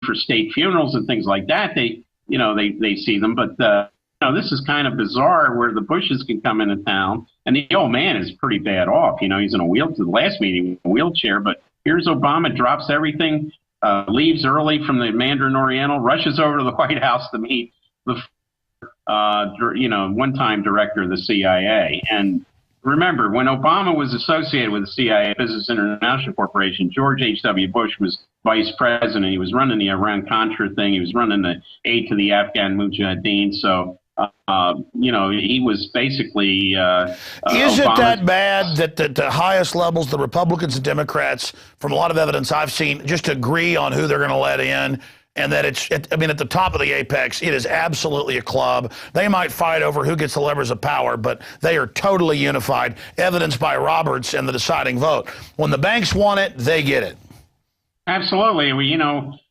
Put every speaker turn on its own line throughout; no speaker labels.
for state funerals and things like that, they see them. But this is kind of bizarre where the Bushes can come into town, and the old man is pretty bad off. He's in a wheelchair. The last meeting, a wheelchair, but here's Obama, drops everything, leaves early from the Mandarin Oriental, rushes over to the White House to meet the one-time director of the CIA. And remember, when Obama was associated with the CIA, Business International Corporation, George H.W. Bush was vice president. He was running the Iran-Contra thing. He was running the aid to the Afghan Mujahideen. So, he was basically
Is it that bad that the highest levels, the Republicans and Democrats, from a lot of evidence I've seen, just agree on who they're going to let in? And that at the top of the apex, it is absolutely a club. They might fight over who gets the levers of power, but they are totally unified, evidenced by Roberts and the deciding vote. When the banks want it, they get it.
Absolutely.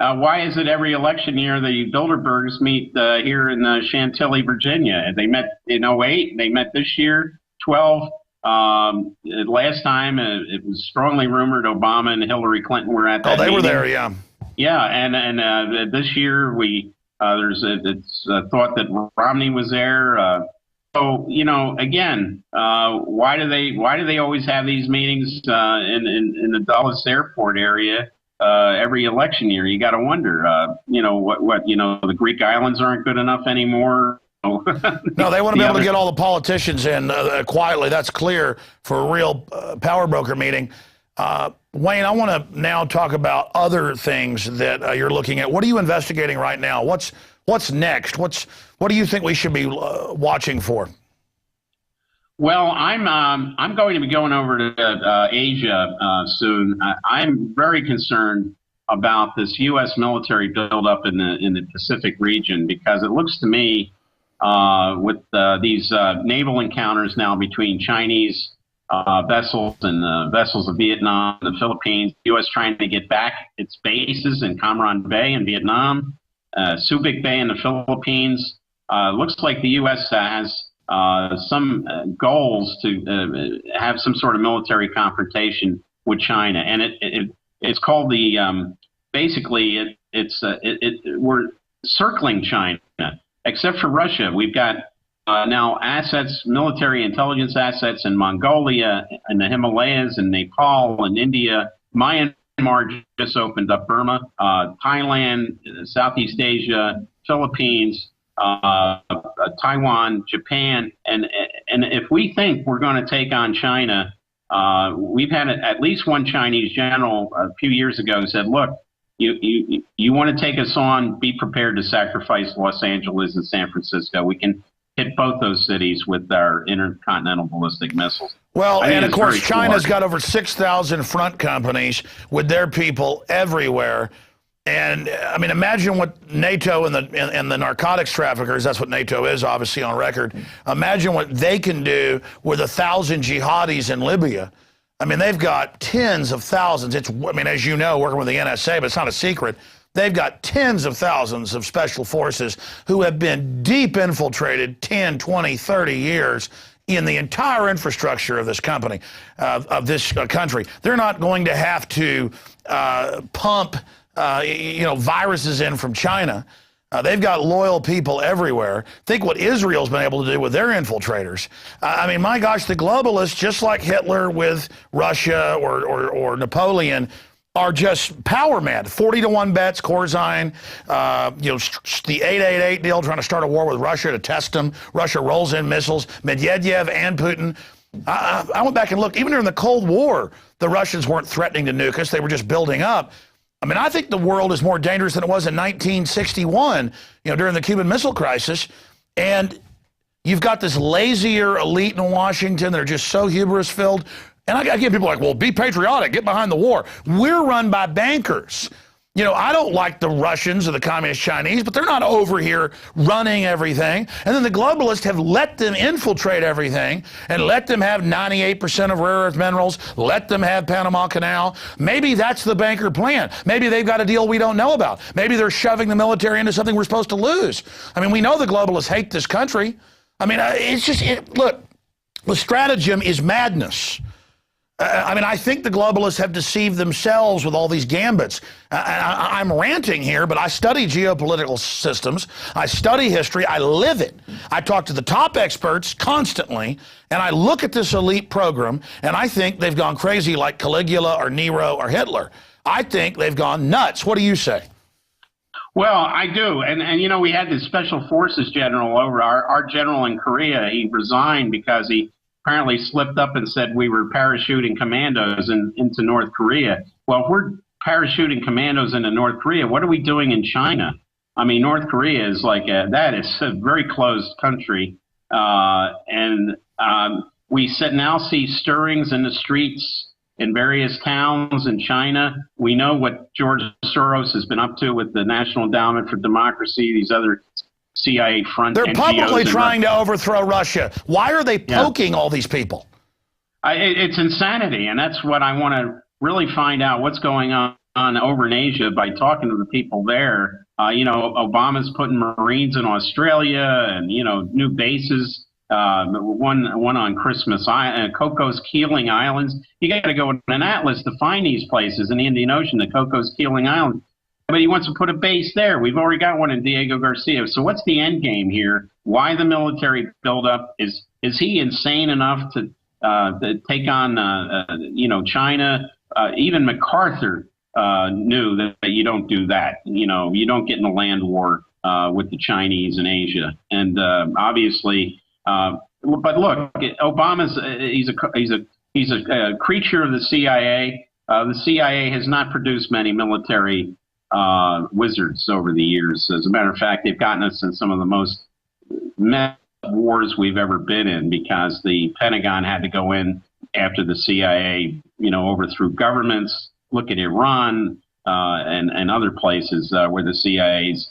Why is it every election year the Bilderbergs meet here in Chantilly, Virginia? They met in 08. They met this year, 12. Last time, it was strongly rumored Obama and Hillary Clinton were at that meeting.
Were there, yeah.
Yeah, and this year it's thought that Romney was there. So again, why do they always have these meetings in the Dulles Airport area every election year? You got to wonder, the Greek islands aren't good enough anymore.
No, they want to be able to get all the politicians in quietly. That's clear for a real power broker meeting. Wayne, I want to now talk about other things that you're looking at. What are you investigating right now? What's next? What do you think we should be watching for?
Well, I'm going to be going over to Asia soon. I'm very concerned about this U.S. military buildup in the Pacific region, because it looks to me with these naval encounters now between Chinese vessels and vessels of Vietnam, the Philippines, the U.S. trying to get back its bases in Cam Ranh Bay in Vietnam, Subic Bay in the Philippines. Looks like the U.S. has some goals to have some sort of military confrontation with China, and it's called the basically we're circling China, except for Russia. We've got now assets, military intelligence assets in Mongolia, and the Himalayas, and Nepal, and India. Myanmar just opened up, Burma, Thailand, Southeast Asia, Philippines, Taiwan, Japan. And if we think we're going to take on China, we've had at least one Chinese general a few years ago who said, look, you want to take us on, be prepared to sacrifice Los Angeles and San Francisco. We can hit both those cities with our intercontinental ballistic missiles.
Well, and of course, China's got over 6,000 front companies with their people everywhere. And I mean, imagine what NATO and the narcotics traffickers, that's what NATO is, obviously, on record. Imagine what they can do with 1,000 jihadis in Libya. I mean, they've got tens of thousands. As you know, working with the NSA, but it's not a secret. They've got tens of thousands of special forces who have been deep infiltrated 10, 20, 30 years in the entire infrastructure of this company, of this country. They're not going to have to pump viruses in from China. They've got loyal people everywhere. Think what Israel's been able to do with their infiltrators. My gosh, the globalists, just like Hitler with Russia or Napoleon, are just power mad. 40-1 bets, Corzine, the 888 deal, trying to start a war with Russia to test them. Russia rolls in missiles. Medvedev and Putin. I went back and looked. Even during the Cold War, the Russians weren't threatening to nuke us. They were just building up. I think the world is more dangerous than it was in 1961, during the Cuban Missile Crisis. And you've got this lazier elite in Washington that are just so hubris-filled. And I get people like, well, be patriotic, get behind the war. We're run by bankers. I don't like the Russians or the communist Chinese, but they're not over here running everything. And then the globalists have let them infiltrate everything and let them have 98% of rare earth minerals, let them have Panama Canal. Maybe that's the banker plan. Maybe they've got a deal we don't know about. Maybe they're shoving the military into something we're supposed to lose. We know the globalists hate this country. Look, the stratagem is madness. I mean, I think the globalists have deceived themselves with all these gambits. I'm ranting here, but I study geopolitical systems. I study history. I live it. I talk to the top experts constantly, and I look at this elite program, and I think they've gone crazy like Caligula or Nero or Hitler. I think they've gone nuts. What do you say?
Well, I do. And you know, we had this special forces general over, our general in Korea. He resigned because he apparently slipped up and said we were parachuting commandos into North Korea. Well, if we're parachuting commandos into North Korea, what are we doing in China? I mean, North Korea is like that is a very closed country. We now see stirrings in the streets in various towns in China. We know what George Soros has been up to with the National Endowment for Democracy, these other CIA front
They're
NGOs
publicly trying to overthrow Russia. Why are they poking all these people?
It's insanity, and that's what I want to really find out, what's going on over in Asia by talking to the people there. You know, Obama's putting Marines in Australia and, you know, new bases. One on Christmas Island, Cocos Keeling Islands. You got to go in an atlas to find these places in the Indian Ocean, the Cocos Keeling Islands. But he wants to put a base there. We've already got one in Diego Garcia. So what's the end game here? Why the military buildup? Is he insane enough to take on you know, China? Even MacArthur knew that you don't do that. You know, you don't get in a land war with the Chinese in Asia. And obviously. But look, Obama's he's a creature of the CIA. The CIA has not produced many military wizards over the years. As a matter of fact, they've gotten us in some of the most messed wars we've ever been in because the Pentagon had to go in after the CIA, you know, overthrew governments. Look at Iran and other places where the CIA's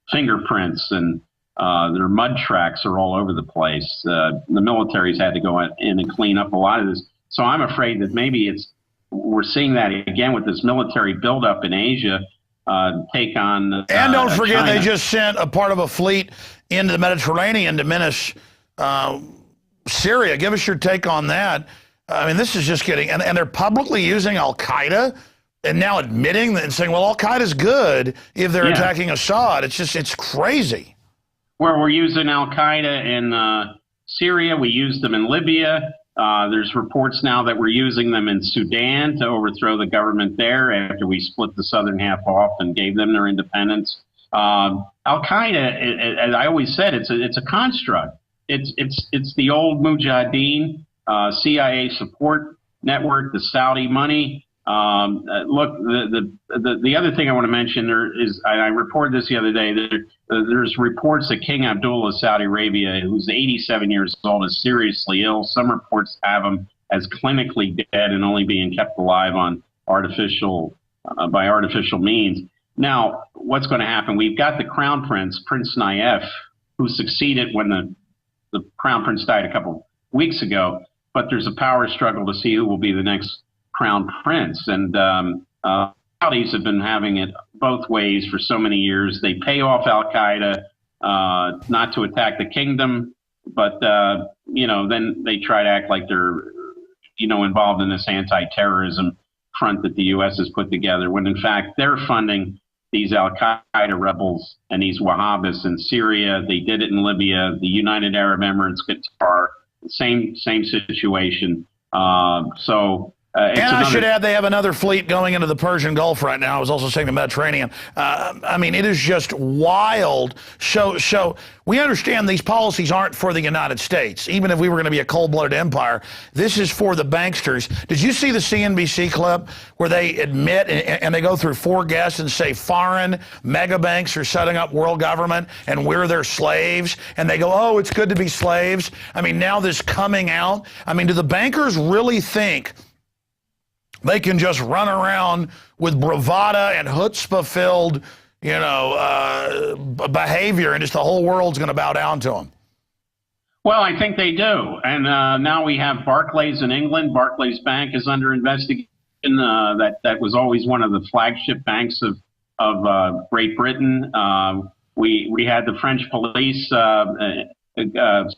fingerprints and their mud tracks are all over the place. The military's had to go in and clean up a lot of this. So I'm afraid that maybe we're seeing that again with this military buildup in Asia, take on.
And don't forget,
China.
they just sent a part of a fleet into the Mediterranean to menace Syria. Give us your take on that. I mean, this is just getting, and they're publicly using Al-Qaeda and now admitting that and saying, well, Al-Qaeda's good if they're attacking Assad. It's crazy.
Where we're using Al-Qaeda in Syria, we used them in Libya. There's reports now that we're using them in Sudan to overthrow the government there after we split the southern half off and gave them their independence. Al-Qaeda, as I always said, it's a construct. It's the old Mujahideen CIA support network, the Saudi money. Look, the other thing I want to mention there is, I reported this the other day, there's reports that King Abdullah of Saudi Arabia, who's 87 years old, is seriously ill. Some reports have him as clinically dead and only being kept alive on by artificial means. Now, what's going to happen? We've got the Crown Prince, Prince Nayef, who succeeded when the Crown Prince died a couple weeks ago, but there's a power struggle to see who will be the next Crown Prince, and Saudis have been having it both ways for so many years. They pay off Al-Qaeda not to attack the kingdom, but you know, then they try to act like they're, you know, involved in this anti-terrorism front that the U.S. has put together, when in fact they're funding these Al-Qaeda rebels and these Wahhabists in Syria. They did it in Libya, the United Arab Emirates, Qatar, same situation. And
I should add, they have another fleet going into the Persian Gulf right now. I was also saying the Mediterranean. I mean, it is just wild. So we understand these policies aren't for the United States. Even if we were going to be a cold-blooded empire, this is for the banksters. Did you see the CNBC clip where they admit, and they go through 4 guests and say foreign mega banks are setting up world government and we're their slaves? And they go, oh, it's good to be slaves. I mean, now this coming out. I mean, do the bankers really think they can just run around with bravado and chutzpah-filled, you know, behavior, and just the whole world's going to bow down to them?
Well, I think they do. And now we have Barclays in England. Barclays Bank is under investigation. That was always one of the flagship banks of Great Britain. We had the French police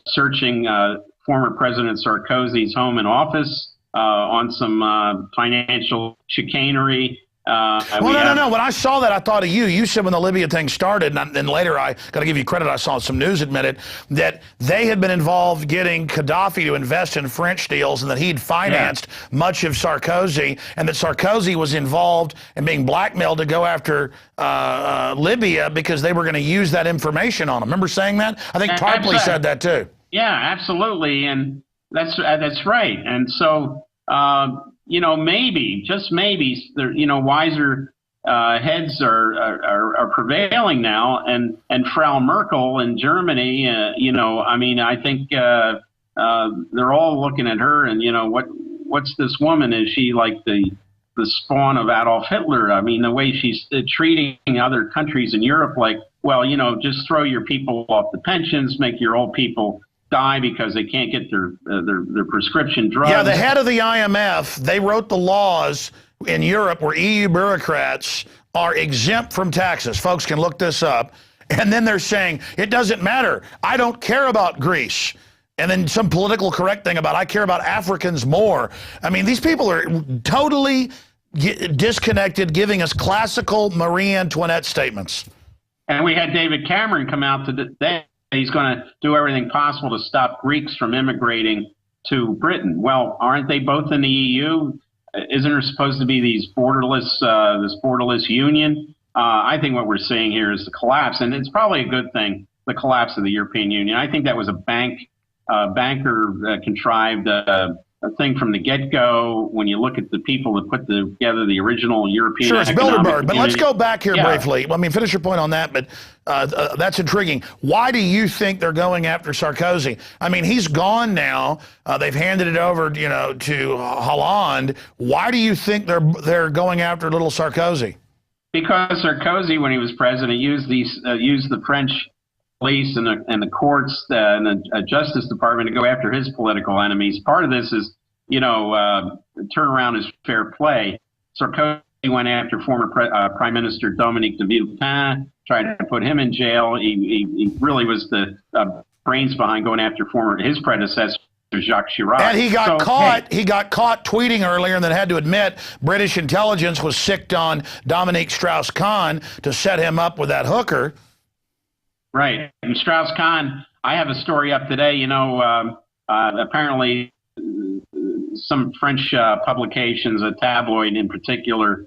searching former President Sarkozy's home and office on some financial chicanery.
No. When I saw that, I thought of you. You said when the Libya thing started, and then later I got to give you credit, I saw some news admitted that they had been involved getting Gaddafi to invest in French deals and that he'd financed much of Sarkozy, and that Sarkozy was involved in being blackmailed to go after Libya because they were going to use that information on him. Remember saying that? I think Tarpley said that too.
Yeah, absolutely. And that's right. And so, maybe, just maybe, wiser heads are prevailing now, and Frau Merkel in Germany, I think they're all looking at her, and what's this woman? Is she like the spawn of Adolf Hitler? I mean, the way she's treating other countries in Europe, like, well, just throw your people off the pensions, make your old people die because they can't get their prescription drugs. Yeah,
the head of the IMF, they wrote the laws in Europe where EU bureaucrats are exempt from taxes. Folks can look this up. And then they're saying, it doesn't matter. I don't care about Greece. And then some political correct thing about, I care about Africans more. I mean, these people are totally disconnected, giving us classical Marie Antoinette statements.
And we had David Cameron come out today. He's going to do everything possible to stop Greeks from immigrating to Britain. Well, aren't they both in the EU? Isn't there supposed to be this borderless union? I think what we're seeing here is the collapse, and it's probably a good thing, the collapse of the European Union. I think that was a banker contrived a thing from the get-go. When you look at the people that put together the original European
Sure, it's Bilderberg, but let's go back here briefly. I mean, finish your point on that, but that's intriguing. Why do you think they're going after Sarkozy? I mean, he's gone now. They've handed it over, to Hollande. Why do you think they're going after little Sarkozy?
Because Sarkozy, when he was president, used the French police and the courts and the Justice Department to go after his political enemies. Part of this is, turnaround is fair play. Sarkozy went after former Prime Minister Dominique de Villepin, tried to put him in jail. He really was the brains behind going after his predecessor, Jacques Chirac.
And he got caught. He got caught tweeting earlier, and then had to admit British intelligence was sicked on Dominique Strauss-Kahn to set him up with that hooker.
Right. And Strauss-Kahn, I have a story up today, apparently some French publications, a tabloid in particular,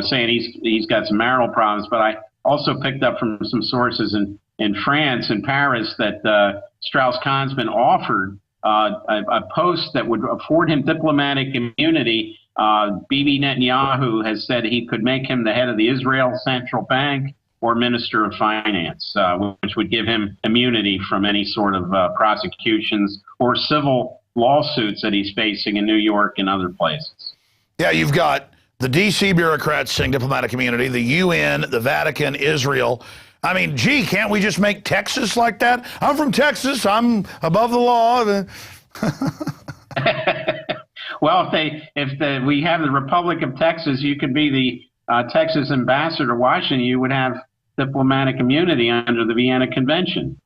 saying he's got some marital problems. But I also picked up from some sources in France, in Paris, that Strauss-Kahn's been offered a post that would afford him diplomatic immunity. Bibi Netanyahu has said he could make him the head of the Israel Central Bank or Minister of Finance, which would give him immunity from any sort of prosecutions or civil lawsuits that he's facing in New York and other places.
Yeah, you've got the D.C. bureaucrats saying diplomatic immunity, the UN, the Vatican, Israel. I mean, gee, can't we just make Texas like that? I'm from Texas. I'm above the law.
Well, if we have the Republic of Texas, you could be the Texas ambassador to Washington. You would have diplomatic immunity under the Vienna Convention.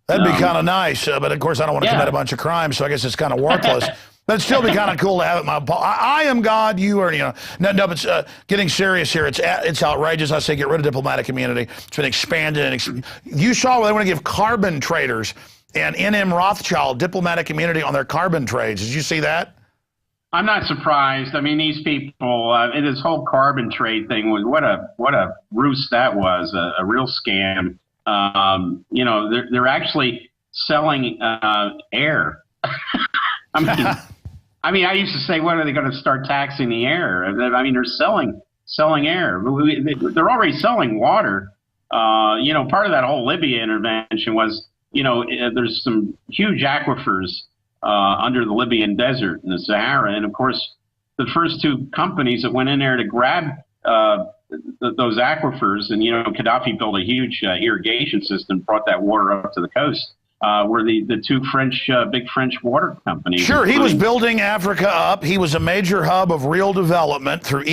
That'd be kind of nice, but of course I don't want to commit a bunch of crimes, so I guess it's kind of worthless. But it'd still be kind of cool to have it. I am God, you are, No, but getting serious here, it's outrageous. I say get rid of diplomatic immunity. It's been expanded. You saw where they want to give carbon traders and NM Rothschild diplomatic immunity on their carbon trades. Did you see that?
I'm not surprised. I mean, these people, this whole carbon trade thing was what a ruse that was, a real scam. They're actually selling air. I mean, I used to say, when are they going to start taxing the air? I mean, they're selling air. They're already selling water. Part of that whole Libya intervention was, there's some huge aquifers under the Libyan desert in the Sahara. And of course, the first two companies that went in there to grab those aquifers, and, Gaddafi built a huge irrigation system, brought that water up to the coast, were the two big French water companies.
Sure, he was building Africa up. He was a major hub of real development through